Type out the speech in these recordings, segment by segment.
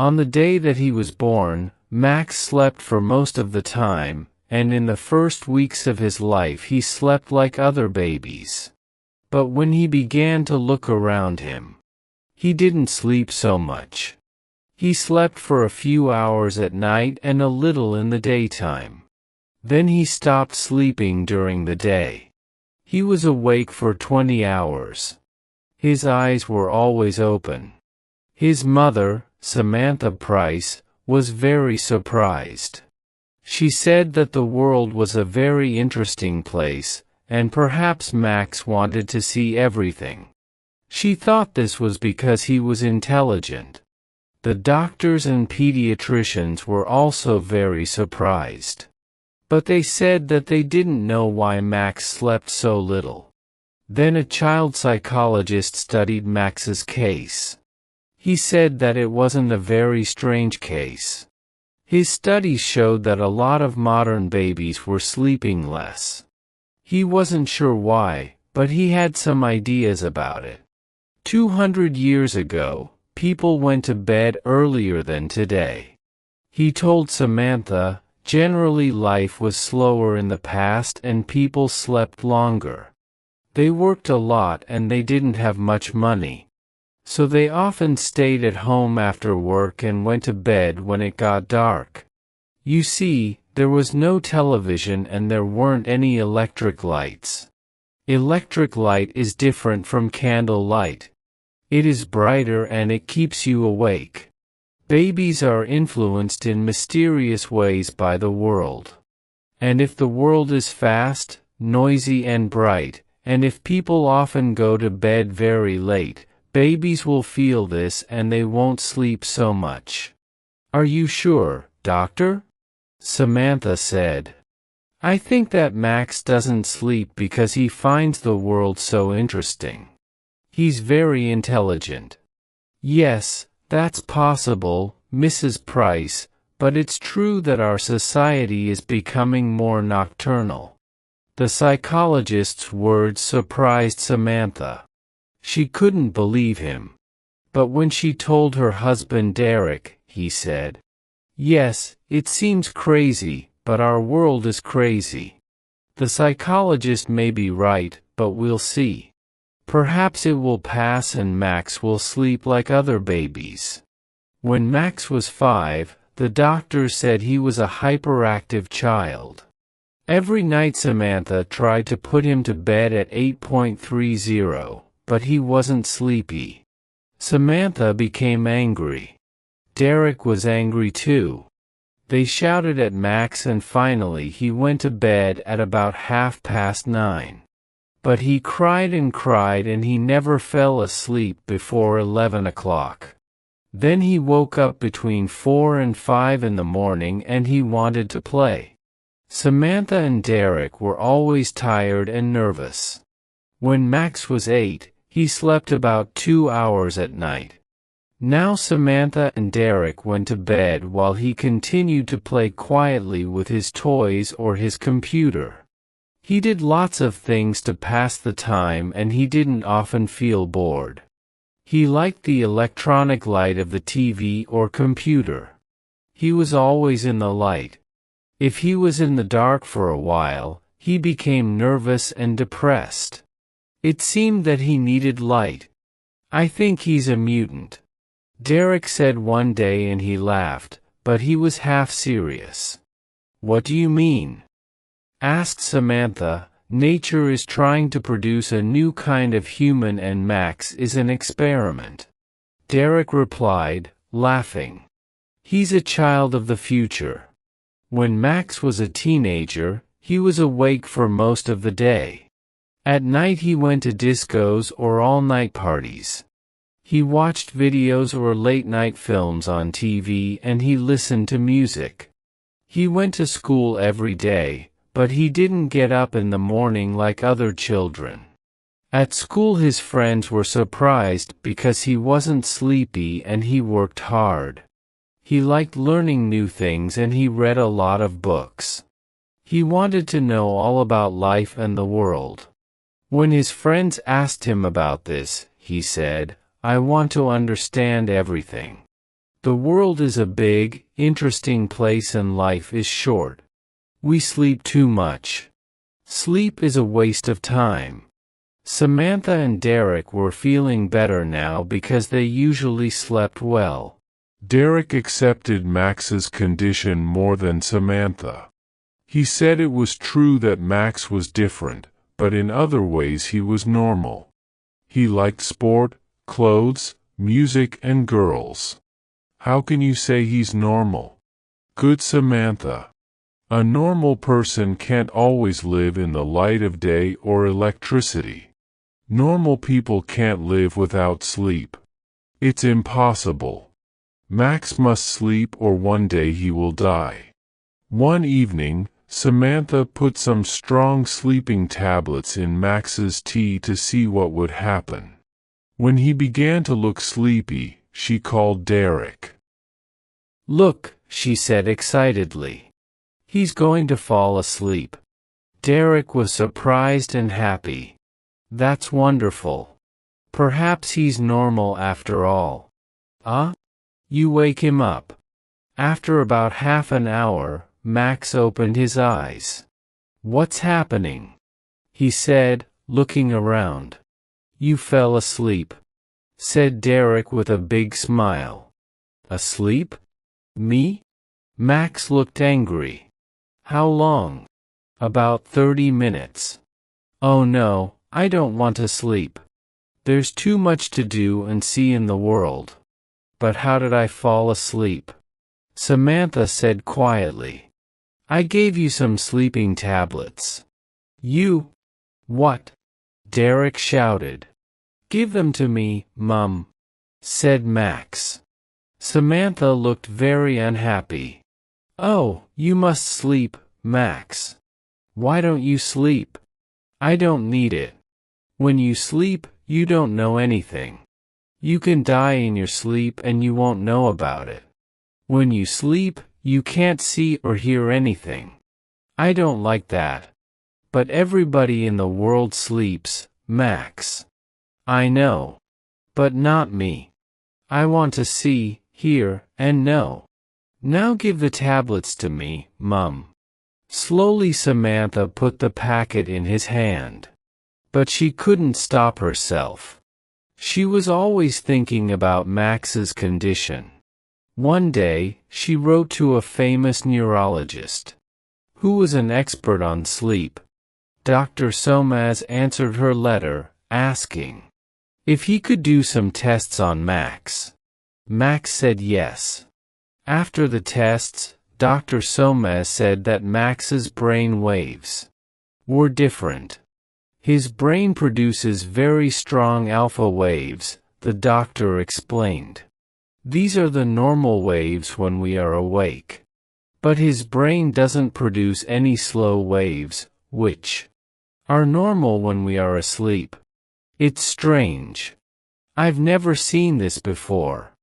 On the day that he was born, Max slept for most of the time, and in the first weeks of his life he slept like other babies. But when he began to look around him, he didn't sleep so much. He slept for a few hours at night and a little in the daytime. Then he stopped sleeping during the day. He was awake for 20 hours. His eyes were always open. His mother, Samantha Price, was very surprised. She said that the world was a very interesting place, and perhaps Max wanted to see everything. She thought this was because he was intelligent. The doctors and pediatricians were also very surprised. But they said that they didn't know why Max slept so little. Then a child psychologist studied Max's case. He said that it wasn't a very strange case. His studies showed that a lot of modern babies were sleeping less. He wasn't sure why, but he had some ideas about it. 200 years ago, people went to bed earlier than today. He told Samantha, generally life was slower in the past and people slept longer. They worked a lot and they didn't have much money. So they often stayed at home after work and went to bed when it got dark. You see, there was no television and there weren't any electric lights. Electric light is different from candle light. It is brighter and it keeps you awake. Babies are influenced in mysterious ways by the world. And if the world is fast, noisy and bright, and if people often go to bed very late, babies will feel this and they won't sleep so much. Are you sure, doctor? Samantha said. I think that Max doesn't sleep because he finds the world so interesting. He's very intelligent. Yes, that's possible, Mrs. Price, but it's true that our society is becoming more nocturnal. The psychologist's words surprised Samantha. She couldn't believe him. But when she told her husband Derek, he said, yes, it seems crazy, but our world is crazy. The psychologist may be right, but we'll see. Perhaps it will pass and Max will sleep like other babies. When Max was 5, the doctor said he was a hyperactive child. Every night Samantha tried to put him to bed at 8:30. But he wasn't sleepy. Samantha became angry. Derek was angry too. They shouted at Max and finally he went to bed at about 9:30. But he cried and he never fell asleep before 11 o'clock. Then he woke up between 4 and 5 in the morning and he wanted to play. Samantha and Derek were always tired and nervous. When Max was 8, he slept about 2 hours at night. Now Samantha and Derek went to bed while he continued to play quietly with his toys or his computer. He did lots of things to pass the time and he didn't often feel bored. He liked the electronic light of the TV or computer. He was always in the light. If he was in the dark for a while, he became nervous and depressed. It seemed that he needed light. I think he's a mutant, Derek said one day and he laughed, but he was half serious. What do you mean? Asked Samantha. Nature is trying to produce a new kind of human and Max is an experiment. Derek replied, laughing. He's a child of the future. When Max was a teenager, he was awake for most of the day. At night he went to discos or all-night parties. He watched videos or late-night films on TV and he listened to music. He went to school every day, but he didn't get up in the morning like other children. At school his friends were surprised because he wasn't sleepy and he worked hard. He liked learning new things and he read a lot of books. He wanted to know all about life and the world. When his friends asked him about this, he said, I want to understand everything. The world is a big, interesting place and life is short. We sleep too much. Sleep is a waste of time. Samantha and Derek were feeling better now because they usually slept well. Derek accepted Max's condition more than Samantha. He said it was true that Max was different, but in other ways he was normal. He liked sport, clothes, music, and girls. How can you say he's normal? Good Samantha. A normal person can't always live in the light of day or electricity. Normal people can't live without sleep. It's impossible. Max must sleep or one day he will die. One evening, Samantha put some strong sleeping tablets in Max's tea to see what would happen. When he began to look sleepy, she called Derek. "Look," she said excitedly. "He's going to fall asleep." Derek was surprised and happy. "That's wonderful. Perhaps he's normal after all." You wake him up." After about half an hour, Max opened his eyes. "What's happening?" he said, looking around. "You fell asleep," said Derek with a big smile. "Asleep? Me?" Max looked angry. "How long?" "About 30 minutes. "Oh no, I don't want to sleep. There's too much to do and see in the world." "But how did I fall asleep?" Samantha said quietly. "I gave you some sleeping tablets." "You? What?" Derek shouted. "Give them to me, Mum," said Max. Samantha looked very unhappy. "Oh, you must sleep, Max. Why don't you sleep?" "I don't need it. When you sleep, you don't know anything. You can die in your sleep and you won't know about it. When you sleep, you can't see or hear anything. I don't like that. But everybody in the world sleeps, Max." "I know. But not me. I want to see, hear, and know. Now give the tablets to me, Mum." Slowly Samantha put the packet in his hand. But she couldn't stop herself. She was always thinking about Max's condition. One day, she wrote to a famous neurologist, who was an expert on sleep. Dr. Somaz answered her letter, asking if he could do some tests on Max. Max said yes. After the tests, Dr. Somaz said that Max's brain waves were different. His brain produces very strong alpha waves, the doctor explained. These are the normal waves when we are awake. But his brain doesn't produce any slow waves, which are normal when we are asleep. It's strange. I've never seen this before.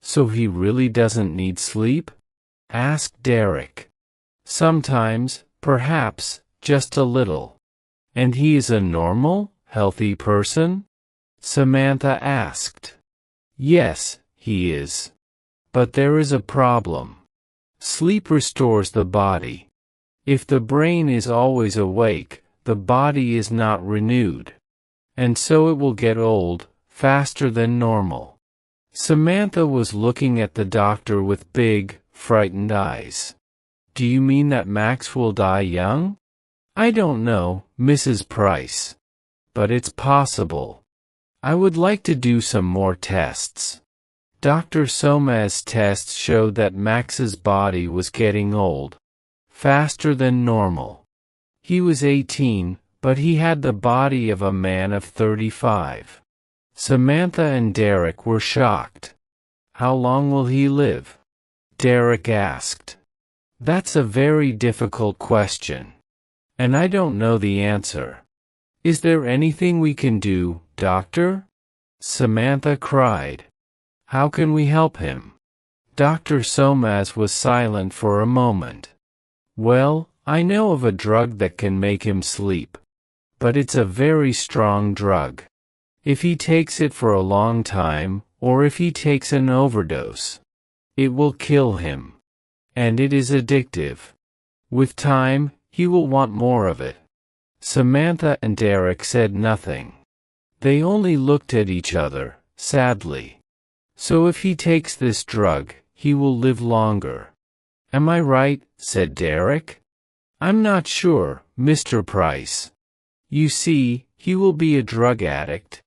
"So he really doesn't need sleep?" asked Derek. "Sometimes, perhaps, just a little." "And he is a normal, healthy person?" Samantha asked. "Yes, he is. But there is a problem. Sleep restores the body. If the brain is always awake, the body is not renewed. And so it will get old, faster than normal." Samantha was looking at the doctor with big, frightened eyes. "Do you mean that Max will die young?" "I don't know, Mrs. Price. But it's possible. I would like to do some more tests." Dr. Somaz's tests showed that Max's body was getting old, faster than normal. He was 18, but he had the body of a man of 35. Samantha and Derek were shocked. "How long will he live?" Derek asked. "That's a very difficult question. And I don't know the answer." "Is there anything we can do, doctor?" Samantha cried. "How can we help him?" Dr. Somaz was silent for a moment. "Well, I know of a drug that can make him sleep. But it's a very strong drug. If he takes it for a long time, or if he takes an overdose, It will kill him. And it is addictive. With time, he will want more of it. Samantha and Derek said nothing. They only looked at each other, sadly. So if he takes this drug, he will live longer. Am I right? Said Derek. I'm not sure, Mr. Price. You see, he will be a drug addict.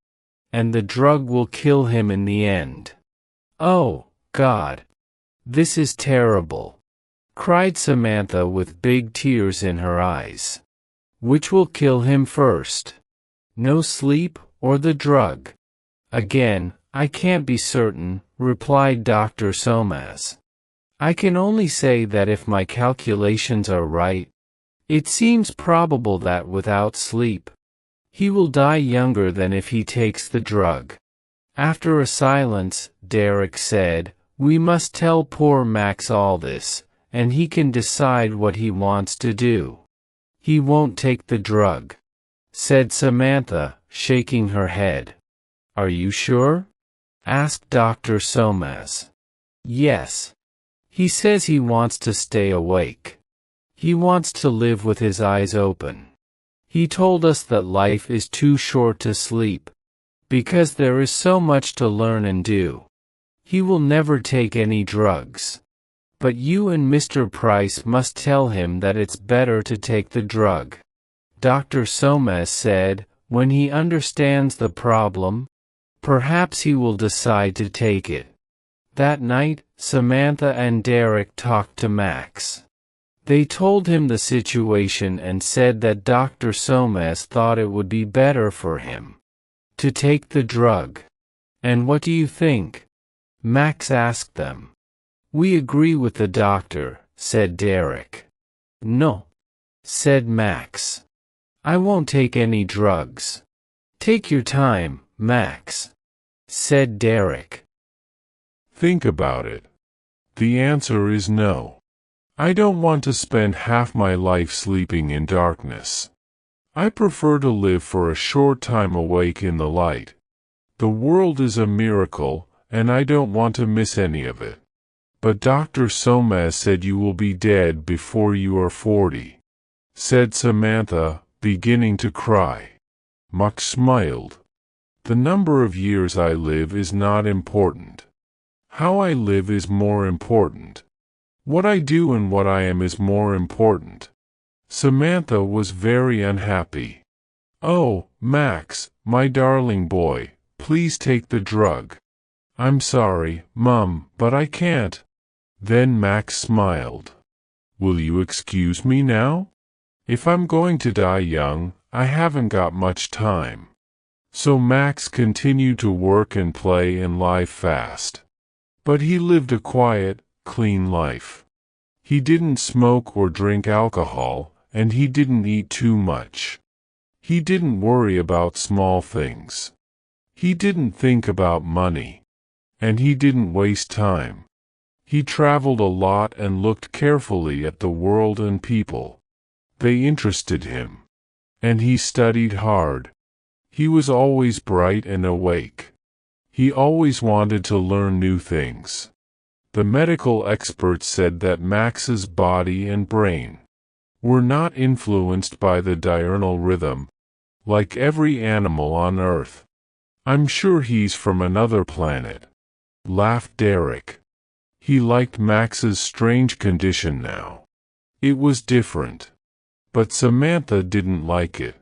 And the drug will kill him in the end. Oh, God. This is terrible, cried Samantha with big tears in her eyes. Which will kill him first? No sleep or the drug? Again, I can't be certain, replied Dr. Somas. I can only say that if my calculations are right, it seems probable that without sleep, he will die younger than if he takes the drug. After a silence, Derek said, we must tell poor Max all this, and he can decide what he wants to do. He won't take the drug, said Samantha, shaking her head. Are you sure? Asked Dr. Somas. Yes. He says he wants to stay awake. He wants to live with his eyes open. He told us that life is too short to sleep, because there is so much to learn and do. He will never take any drugs. But you and Mr. Price must tell him that it's better to take the drug. Dr. Somas said, when he understands the problem, perhaps he will decide to take it. That night, Samantha and Derek talked to Max. They told him the situation and said that Dr. Somas thought it would be better for him to take the drug. And what do you think? Max asked them. We agree with the doctor, said Derek. No, said Max. I won't take any drugs. Take your time, Max, said Derek. Think about it. The answer is no. I don't want to spend half my life sleeping in darkness. I prefer to live for a short time awake in the light. The world is a miracle, and I don't want to miss any of it. But Dr. Somas said you will be dead before you are 40, said Samantha, beginning to cry. Max smiled. The number of years I live is not important. How I live is more important. What I do and what I am is more important. Samantha was very unhappy. Oh, Max, my darling boy, please take the drug. I'm sorry, Mum, but I can't. Then Max smiled. Will you excuse me now? If I'm going to die young, I haven't got much time. So Max continued to work and play and live fast. But he lived a quiet, clean life. He didn't smoke or drink alcohol, and he didn't eat too much. He didn't worry about small things. He didn't think about money. And he didn't waste time. He traveled a lot and looked carefully at the world and people. They interested him. And he studied hard. He was always bright and awake. He always wanted to learn new things. The medical experts said that Max's body and brain were not influenced by the diurnal rhythm, like every animal on Earth. I'm sure he's from another planet, laughed Derek. He liked Max's strange condition now. It was different. But Samantha didn't like it.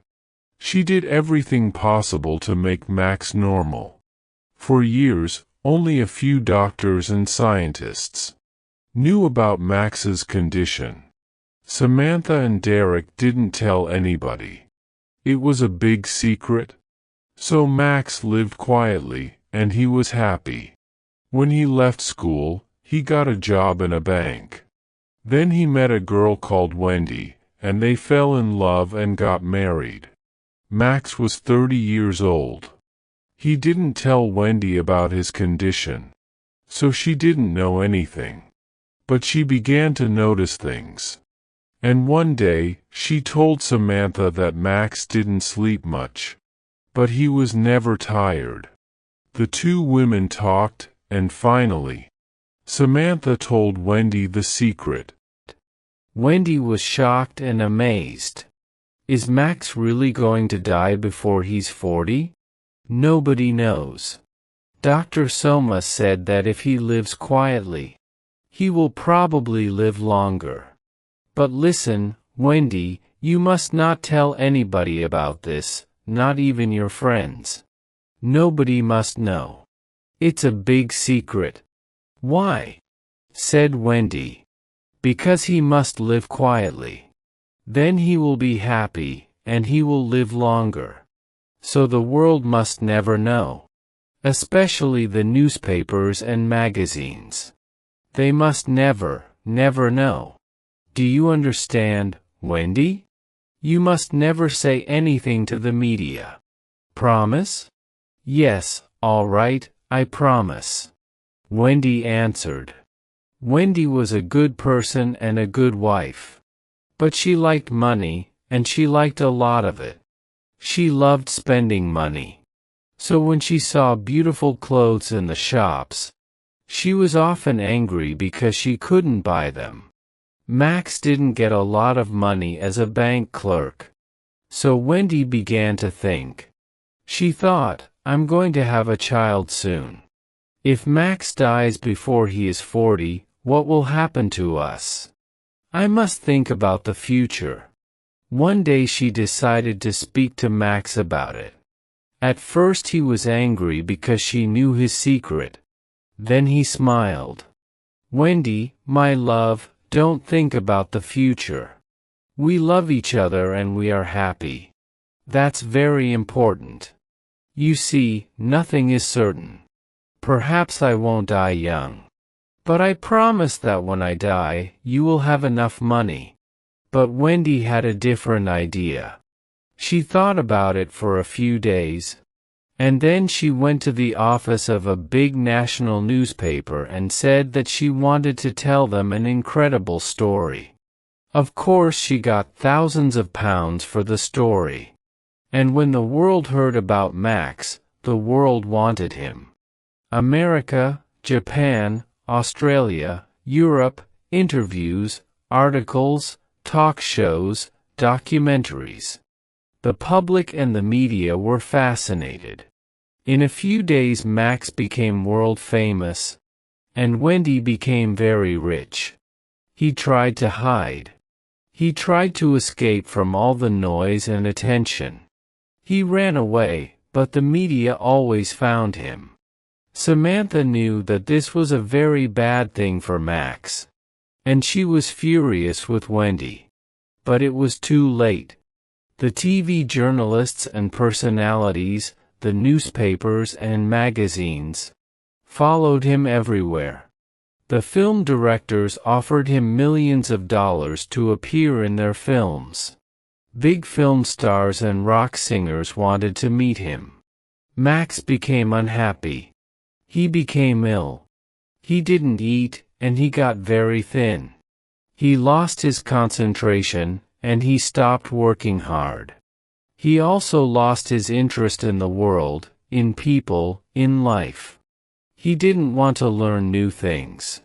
She did everything possible to make Max normal. For years, only a few doctors and scientists knew about Max's condition. Samantha and Derek didn't tell anybody. It was a big secret. So Max lived quietly, and he was happy. When he left school, he got a job in a bank. Then he met a girl called Wendy, and they fell in love and got married. Max was 30 years old. He didn't tell Wendy about his condition, so she didn't know anything. But she began to notice things. And one day, she told Samantha that Max didn't sleep much. But he was never tired. The two women talked, and finally, Samantha told Wendy the secret. Wendy was shocked and amazed. Is Max really going to die before he's 40? Nobody knows. Dr. Soma said that if he lives quietly, he will probably live longer. But listen, Wendy, you must not tell anybody about this, not even your friends. Nobody must know. It's a big secret. Why? Said Wendy. Because he must live quietly. Then he will be happy, and he will live longer. So the world must never know. Especially the newspapers and magazines. They must never, never know. Do you understand, Wendy? You must never say anything to the media. Promise? Yes, all right, I promise. Wendy answered. Wendy was a good person and a good wife. But she liked money, and she liked a lot of it. She loved spending money. So when she saw beautiful clothes in the shops, she was often angry because she couldn't buy them. Max didn't get a lot of money as a bank clerk. So Wendy began to think. She thought, I'm going to have a child soon. If Max dies before he is 40, what will happen to us? I must think about the future. One day she decided to speak to Max about it. At first he was angry because she knew his secret. Then he smiled. Wendy, my love, don't think about the future. We love each other and we are happy. That's very important. You see, nothing is certain. Perhaps I won't die young. But I promise that when I die, you will have enough money. But Wendy had a different idea. She thought about it for a few days. And then she went to the office of a big national newspaper and said that she wanted to tell them an incredible story. Of course she got thousands of pounds for the story. And when the world heard about Max, the world wanted him. America, Japan, Australia, Europe, interviews, articles, talk shows, documentaries. The public and the media were fascinated. In a few days Max became world famous, and Wendy became very rich. He tried to hide. He tried to escape from all the noise and attention. He ran away, but the media always found him. Samantha knew that this was a very bad thing for Max, and she was furious with Wendy. But it was too late. The TV journalists and personalities, the newspapers and magazines, followed him everywhere. The film directors offered him millions of dollars to appear in their films. Big film stars and rock singers wanted to meet him. Max became unhappy. He became ill. He didn't eat, and he got very thin. He lost his concentration, and he stopped working hard. He also lost his interest in the world, in people, in life. He didn't want to learn new things.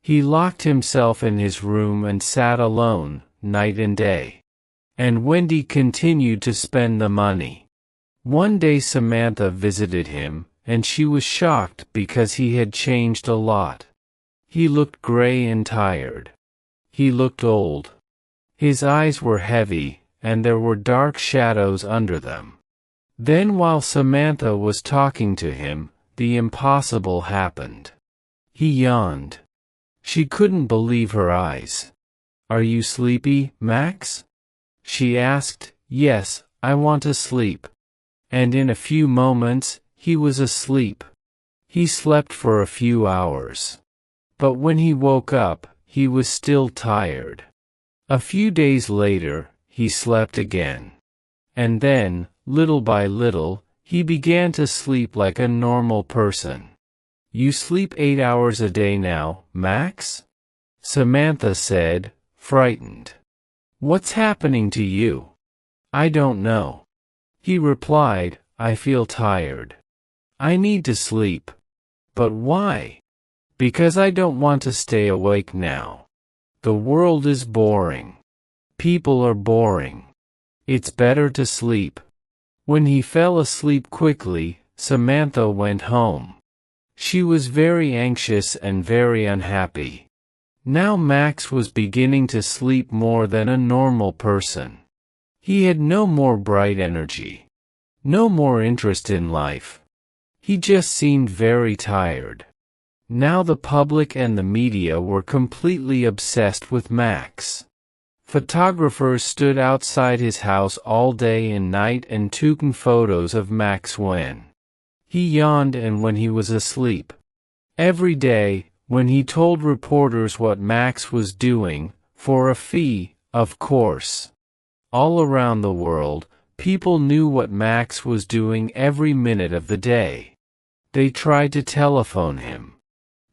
He locked himself in his room and sat alone, night and day. And Wendy continued to spend the money. One day Samantha visited him, and she was shocked because he had changed a lot. He looked gray and tired. He looked old. His eyes were heavy, and there were dark shadows under them. Then while Samantha was talking to him, the impossible happened. He yawned. She couldn't believe her eyes. "Are you sleepy, Max?" she asked. "Yes, I want to sleep." And in a few moments, he was asleep. He slept for a few hours. But when he woke up, he was still tired. A few days later, he slept again. And then, little by little, he began to sleep like a normal person. "You sleep 8 hours a day now, Max?" Samantha said, frightened. "What's happening to you?" "I don't know." He replied, "I feel tired. I need to sleep." "But why?" Because I don't want to stay awake now. The world is boring. People are boring. It's better to sleep. When he fell asleep quickly, Samantha went home. She was very anxious and very unhappy. Now Max was beginning to sleep more than a normal person. He had no more bright energy. No more interest in life. He just seemed very tired. Now the public and the media were completely obsessed with Max. Photographers stood outside his house all day and night and took photos of Max when he yawned and when he was asleep. Every day, when he told reporters what Max was doing, for a fee, of course. All around the world, people knew what Max was doing every minute of the day. They tried to telephone him.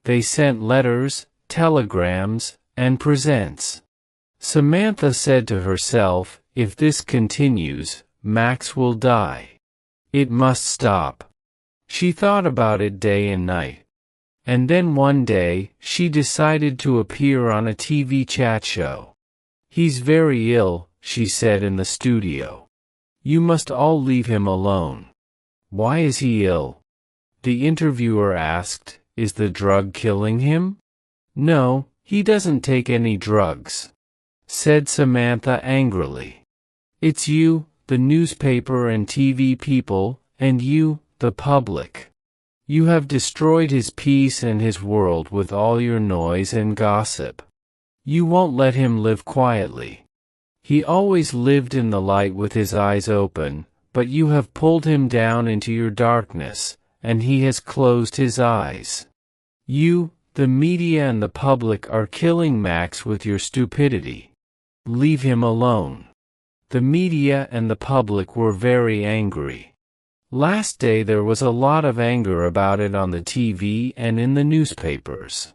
They sent letters, telegrams, and presents. Samantha said to herself, if this continues, Max will die. It must stop. She thought about it day and night. And then one day, she decided to appear on a TV chat show. He's very ill, she said in the studio. You must all leave him alone. Why is he ill? The interviewer asked, is the drug killing him? No, he doesn't take any drugs, said Samantha angrily. It's you, the newspaper and TV people, and you, the public. You have destroyed his peace and his world with all your noise and gossip. You won't let him live quietly. He always lived in the light with his eyes open, but you have pulled him down into your darkness, and he has closed his eyes. You, the media and the public are killing Max with your stupidity. Leave him alone. The media and the public were very angry. Last day there was a lot of anger about it on the TV and in the newspapers.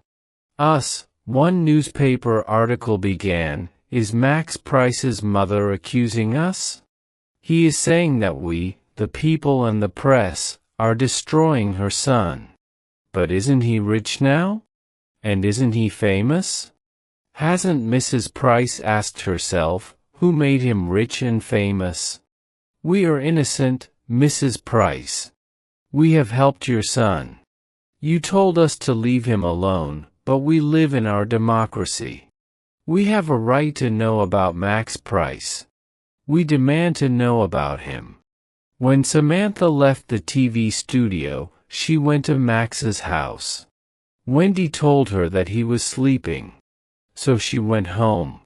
One newspaper article began, is Max Price's mother accusing us? He is saying that we, the people and the press, are destroying her son. But isn't he rich now? And isn't he famous? Hasn't Mrs. Price asked herself, who made him rich and famous? We are innocent, Mrs. Price. We have helped your son. You told us to leave him alone, but we live in our democracy. We have a right to know about Max Price. We demand to know about him. When Samantha left the TV studio, she went to Max's house. Wendy told her that he was sleeping. So she went home.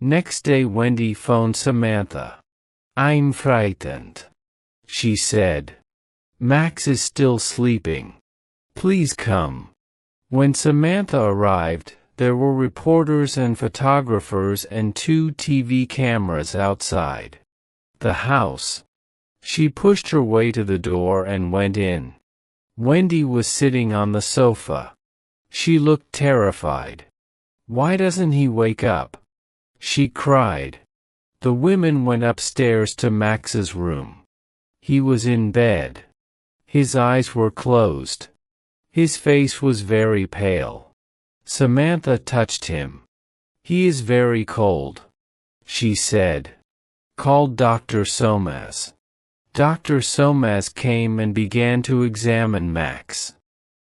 Next day Wendy phoned Samantha. I'm frightened, she said. Max is still sleeping. Please come. When Samantha arrived, there were reporters and photographers and 2 TV cameras outside the house. She pushed her way to the door and went in. Wendy was sitting on the sofa. She looked terrified. Why doesn't he wake up? She cried. The women went upstairs to Max's room. He was in bed. His eyes were closed. His face was very pale. Samantha touched him. He is very cold, she said. Call Dr. Somas. Dr. Somas came and began to examine Max.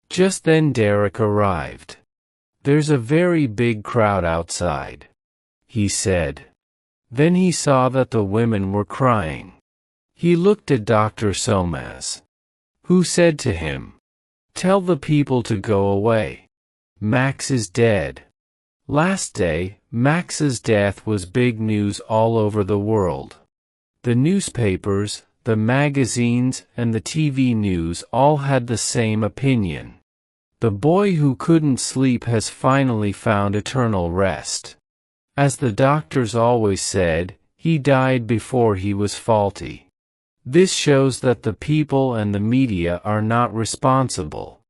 Just then Derek arrived. There's a very big crowd outside, he said. Then he saw that the women were crying. He looked at Dr. Somas, who said to him, tell the people to go away. Max is dead. Last day, Max's death was big news all over the world. The newspapers, the magazines, and the TV news all had the same opinion. The boy who couldn't sleep has finally found eternal rest. As the doctors always said, he died before he was faulty. This shows that the people and the media are not responsible.